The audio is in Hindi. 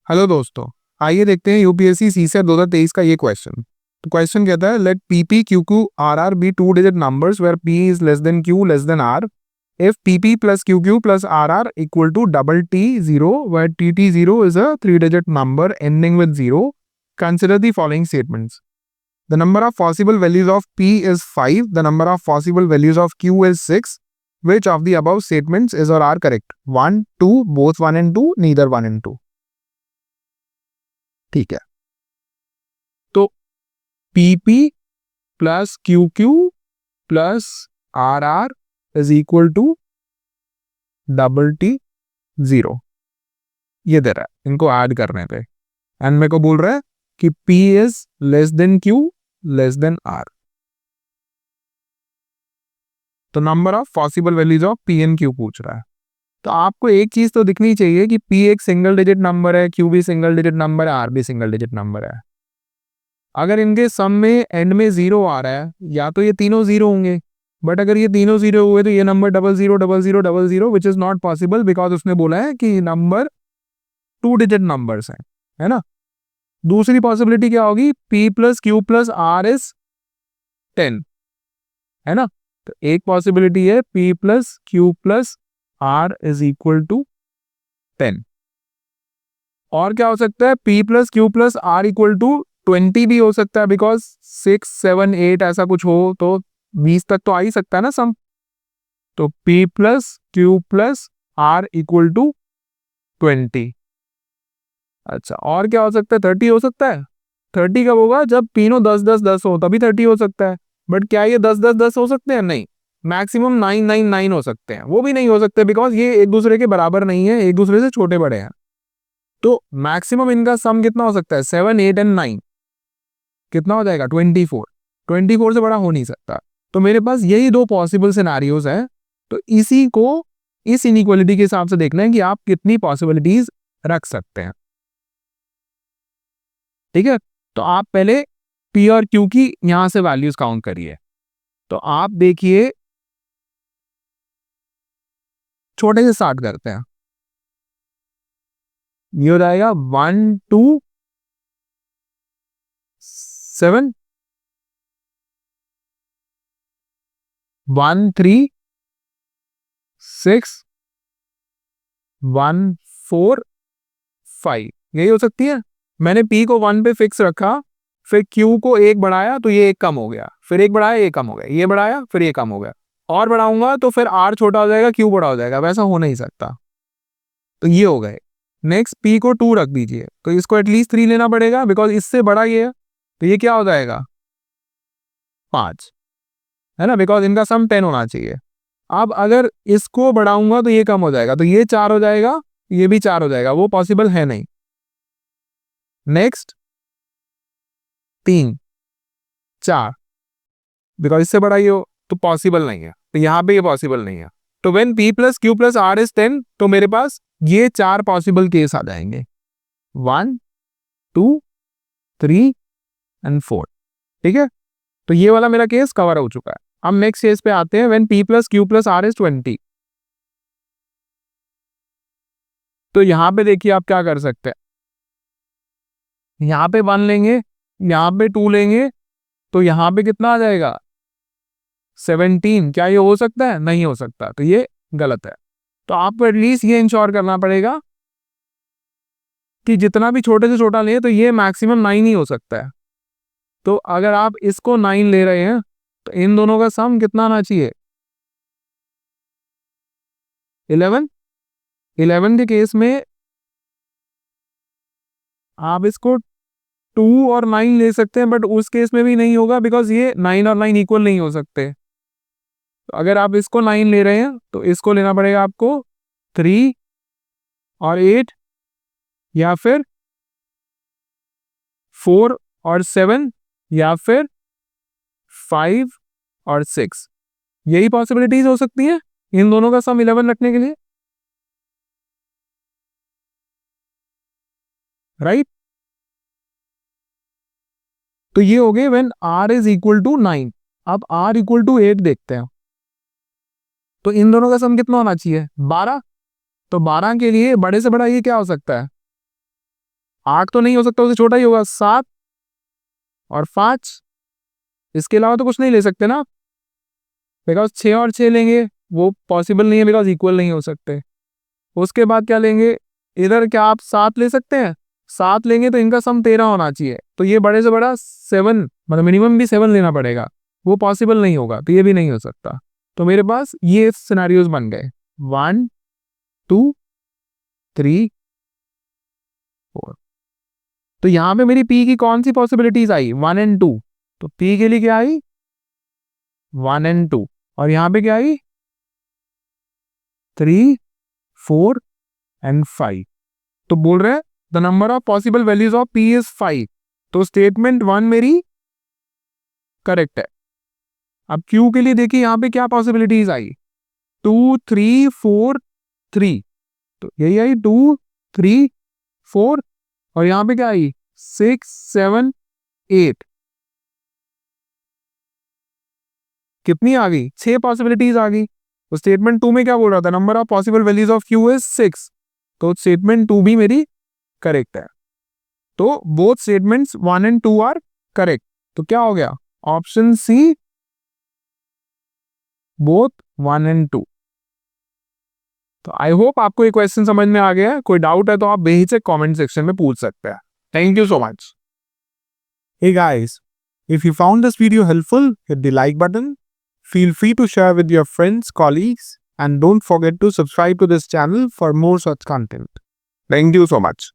हेलो दोस्तों, आइए देखते हैं यूपीएससी सीसेट 2023 का ये क्वेश्चन। तो क्वेश्चन कहता है let P P Q Q R R be two digit numbers where P is less than Q less than R if P P plus Q Q plus R R equal to double T zero where T T zero is a 3 digit number ending with zero. Consider the following statements. The number of possible values of P is 5, the number of possible values of Q is 6। Which of the above statements is और are correct? 1, 2, both 1 and 2, neither 1 and 2। ठीक है, तो PP plus Q Q plus R R is equal to double T zero, ये दे रहा है, इनको ऐड करने पे एंड मेरे को बोल रहा है कि P is less then Q less than R। तो number of possible values of P and Q पूछ रहा है। तो आपको एक चीज तो दिखनी चाहिए कि P एक सिंगल डिजिट नंबर है, Q भी सिंगल डिजिट नंबर है, R भी सिंगल डिजिट नंबर है। अगर इनके सम में एंड में जीरो आ रहा है या तो ये तीनों जीरो होंगे, बट अगर ये तीनों जीरो हुए तो ये number double zero double zero double zero which is not possible because उसने बोला है कि नंबर 2 डिजिट नंबर्स हैं, है ना। दूसरी पॉसिबिलिटी क्या होगी? P plus Q plus R is 10, है ना। तो एक पॉसिबिलिटी है P plus Q plus R is equal to 10। और क्या हो सकता है? P plus Q plus R equal to 20 भी हो सकता है बिकॉज 6, 7, 8 ऐसा कुछ हो तो 20 तक तो आ ही सकता है ना सम। तो P plus Q plus R equal to 20। अच्छा, और क्या हो सकता है? 30 हो सकता है। 30 कब होगा? जब तीनों 10 10 10 हो तभी 30 हो सकता है। बट क्या ये 10 10 10 हो सकते हैं? नहीं, मैक्सिमम 9 9 9 हो सकते हैं। वो भी नहीं हो सकते बिकॉज ये एक दूसरे के बराबर नहीं है, एक दूसरे से छोटे बड़े हैं। तो मैक्सिमम इनका सम कितना हो सकता है? 7, 8 एंड 9 कितना हो जाएगा? 24। 24 से बड़ा हो नहीं सकता। तो मेरे पास यही दो पॉसिबल सिनेरियोज हैं। तो इसी को इस इनइक्वालिटी के हिसाब से देखना है कि आप कितनी पॉसिबिलिटीज रख सकते हैं। ठीक है, तो आप पहले P और Q की यहां से वैल्यूज काउंट करिए। तो आप देखिए, छोटे से स्टार्ट करते हैं। ये हो जाएगा 1 2 7 1 3 6 1 4 5, यही हो सकती है। मैंने P को 1 पे फिक्स रखा, फिर Q को 1 बढ़ाया तो ये 1 कम हो गया, फिर 1 बढ़ाया ये कम हो गया, ये बढ़ाया फिर ये कम हो गया, और बढ़ाऊंगा तो फिर R छोटा हो जाएगा, Q बड़ा हो जाएगा। वैसा हो नहीं सकता। तो ये हो गए। नेक्स्ट P को 2 रख दीजिए, तो इसको एटलीस्ट 3 लेना पड़ेगा बिकॉज इससे बड़ा ये है। तो ये क्या हो जाएगा? 5, है ना, बिकॉज इनका सम 10 होना चाहिए। अब अगर इसको बढ़ाऊंगा तो ये कम हो जाएगा, तो ये 4 हो जाएगा, ये भी 4 हो जाएगा, वो पॉसिबल है नहीं। नेक्स्ट 3 4, बिकॉज इससे बड़ा ये हो तो पॉसिबल नहीं है, तो यहां पे ये पॉसिबल नहीं है। तो when P plus Q plus R is 10, तो मेरे पास ये 4 पॉसिबल केस आ जाएंगे, 1 2 3 एंड 4। ठीक है, तो ये वाला मेरा केस कवर हो चुका है। अब नेक्स्ट केस पे आते हैं, when P plus Q plus R is 20। तो यहां पे देखिए आप क्या कर सकते हैं, यहां पे 1 लेंगे, यहां पे 2 लेंगे, तो यहां पे कितना आ जाएगा? 17। क्या ये हो सकता है? नहीं हो सकता, तो ये गलत है। तो आपको एटलीस्ट ये इंश्योर करना पड़ेगा कि जितना भी छोटे से छोटा ले तो ये मैक्सिमम 9 ही हो सकता है। तो अगर आप इसको 9 ले रहे हैं तो इन दोनों का सम कितना आना चाहिए? 11। 11 के केस में आप इसको 2 और 9 ले सकते हैं, बट उस केस में भी नहीं होगा बिकॉज ये 9 और 9 इक्वल नहीं हो सकते। तो अगर आप इसको 9 ले रहे हैं तो इसको लेना पड़ेगा आपको 3 और 8, या फिर 4 और 7, या फिर 5 और 6। यही पॉसिबिलिटीज हो सकती है इन दोनों का सम 11 रखने के लिए, राइट। तो ये हो गए when R is equal to 9। अब R इक्वल टू 8 देखते हैं। तो इन दोनों का सम कितना होना चाहिए? 12। तो 12 के लिए बड़े से बड़ा ये क्या हो सकता है? 8 तो नहीं हो सकता, उससे छोटा ही होगा, 7 और 5, इसके अलावा तो कुछ नहीं ले सकते ना, बिकॉज 6 और 6 लेंगे वो पॉसिबल नहीं है, बिकॉज इक्वल नहीं हो सकते। उसके बाद क्या लेंगे, इधर क्या आप 7 ले सकते हैं, 7 लेंगे तो इनका सम 13 होना चाहिए, तो ये बड़े से बड़ा 7, मतलब मिनिमम भी 7 लेना पड़ेगा, वो पॉसिबल नहीं होगा, तो ये भी नहीं हो सकता। तो मेरे पास ये सिनेरियोज बन गए, 1 2 3 4। तो यहां पे मेरी पी की कौन सी पॉसिबिलिटीज आई, 1 एंड 2, तो पी के लिए क्या आई 1 एंड 2, और यहां पे क्या आई 3 4 एंड 5। तो बोल रहे हैं the number of possible values of P is 5, तो स्टेटमेंट 1 मेरी करेक्ट है। अब क्यू के लिए देखिए यहां पे क्या पॉसिबिलिटीज आई, 2 3 4 3, तो यही आई 2 3 4, और यहां पे क्या आई 6 7 8, कितनी आ गई 6 पॉसिबिलिटीज आ गई। तो स्टेटमेंट 2 में क्या बोल रहा था, number of possible values of Q is 6, तो स्टेटमेंट 2 भी मेरी करेक्ट है। तो both statements 1 and 2 are correct, तो क्या हो गया ऑप्शन सी, बोथ 1 एंड 2। तो आई होप आपको ये क्वेश्चन समझ में आ गया है, कोई डाउट है तो आप बेहिचक कमेंट सेक्शन में पूछ सकते हैं। Thank you so much. Hey guys, if you found this video helpful, hit the like button. Feel free to share with your friends, colleagues, and don't forget to subscribe to this channel for more such content. Thank you so much.